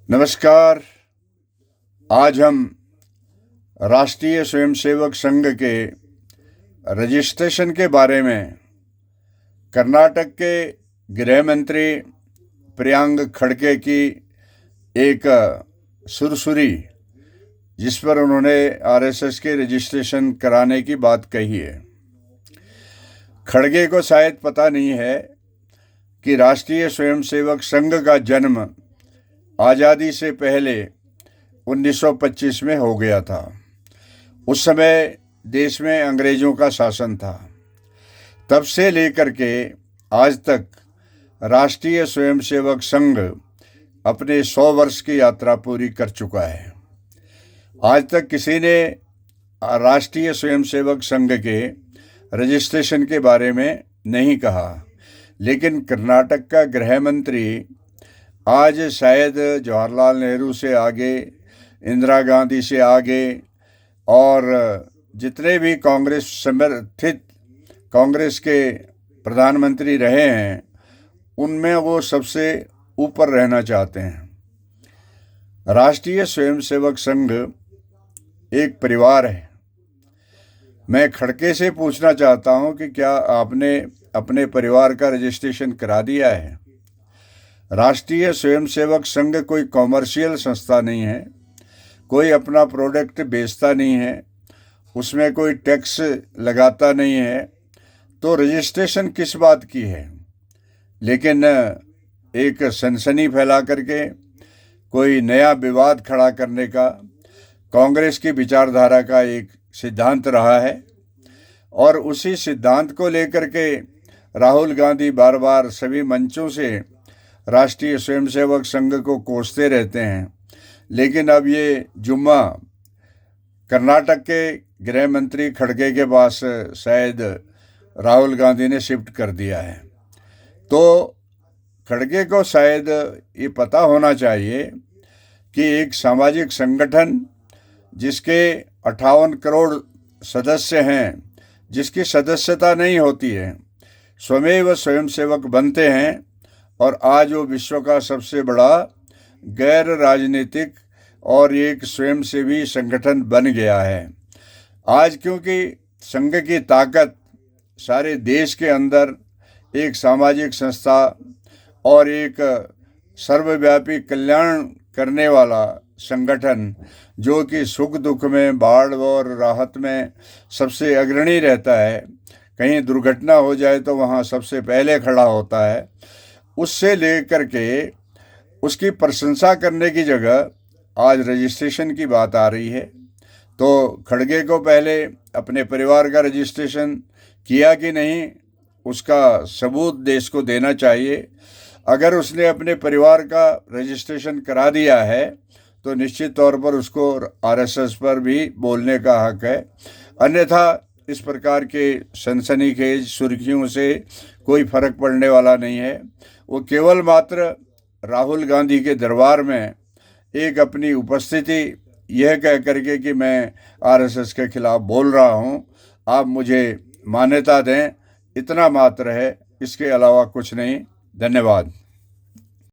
नमस्कार। आज हम राष्ट्रीय स्वयंसेवक संघ के रजिस्ट्रेशन के बारे में कर्नाटक के गृह मंत्री प्रियांक खड़गे की एक सुरसुरी, जिस पर उन्होंने आरएसएस के रजिस्ट्रेशन कराने की बात कही है। खड़गे को शायद पता नहीं है कि राष्ट्रीय स्वयंसेवक संघ का जन्म आज़ादी से पहले 1925 में हो गया था। उस समय देश में अंग्रेज़ों का शासन था। तब से लेकर के आज तक राष्ट्रीय स्वयंसेवक संघ अपने 100 वर्ष की यात्रा पूरी कर चुका है। आज तक किसी ने राष्ट्रीय स्वयंसेवक संघ के रजिस्ट्रेशन के बारे में नहीं कहा, लेकिन कर्नाटक का गृह मंत्री आज शायद जवाहरलाल नेहरू से आगे, इंदिरा गांधी से आगे और जितने भी कांग्रेस समर्थित कांग्रेस के प्रधानमंत्री रहे हैं, उनमें वो सबसे ऊपर रहना चाहते हैं। राष्ट्रीय स्वयंसेवक संघ एक परिवार है। मैं खड़गे से पूछना चाहता हूं कि क्या आपने अपने परिवार का रजिस्ट्रेशन करा दिया है? राष्ट्रीय स्वयंसेवक संघ कोई कॉमर्शियल संस्था नहीं है, कोई अपना प्रोडक्ट बेचता नहीं है, उसमें कोई टैक्स लगाता नहीं है, तो रजिस्ट्रेशन किस बात की है? लेकिन एक सनसनी फैला करके कोई नया विवाद खड़ा करने का कांग्रेस की विचारधारा का एक सिद्धांत रहा है, और उसी सिद्धांत को लेकर के राहुल गांधी बार बार सभी मंचों से राष्ट्रीय स्वयंसेवक संघ को कोसते रहते हैं। लेकिन अब ये जुम्मा कर्नाटक के गृह मंत्री खड़गे के पास शायद राहुल गांधी ने शिफ्ट कर दिया है। तो खड़गे को शायद ये पता होना चाहिए कि एक सामाजिक संगठन जिसके 58 करोड़ सदस्य हैं, जिसकी सदस्यता नहीं होती है, स्वमेव स्वयंसेवक बनते हैं, और आज वो विश्व का सबसे बड़ा गैर राजनीतिक और एक स्वयंसेवी संगठन बन गया है। आज क्योंकि संघ की ताकत सारे देश के अंदर एक सामाजिक संस्था और एक सर्वव्यापी कल्याण करने वाला संगठन, जो कि सुख दुख में, बाढ़ और राहत में सबसे अग्रणी रहता है, कहीं दुर्घटना हो जाए तो वहाँ सबसे पहले खड़ा होता है, उससे लेकर के उसकी प्रशंसा करने की जगह आज रजिस्ट्रेशन की बात आ रही है। तो खड़गे को पहले अपने परिवार का रजिस्ट्रेशन किया कि नहीं, उसका सबूत देश को देना चाहिए। अगर उसने अपने परिवार का रजिस्ट्रेशन करा दिया है तो निश्चित तौर पर उसको आरएसएस पर भी बोलने का हक है, अन्यथा इस प्रकार के सनसनीखेज सुर्खियों से कोई फर्क पड़ने वाला नहीं है। वो केवल मात्र राहुल गांधी के दरबार में एक अपनी उपस्थिति यह कह करके कि मैं आरएसएस के खिलाफ बोल रहा हूँ, आप मुझे मान्यता दें, इतना मात्र है, इसके अलावा कुछ नहीं। धन्यवाद।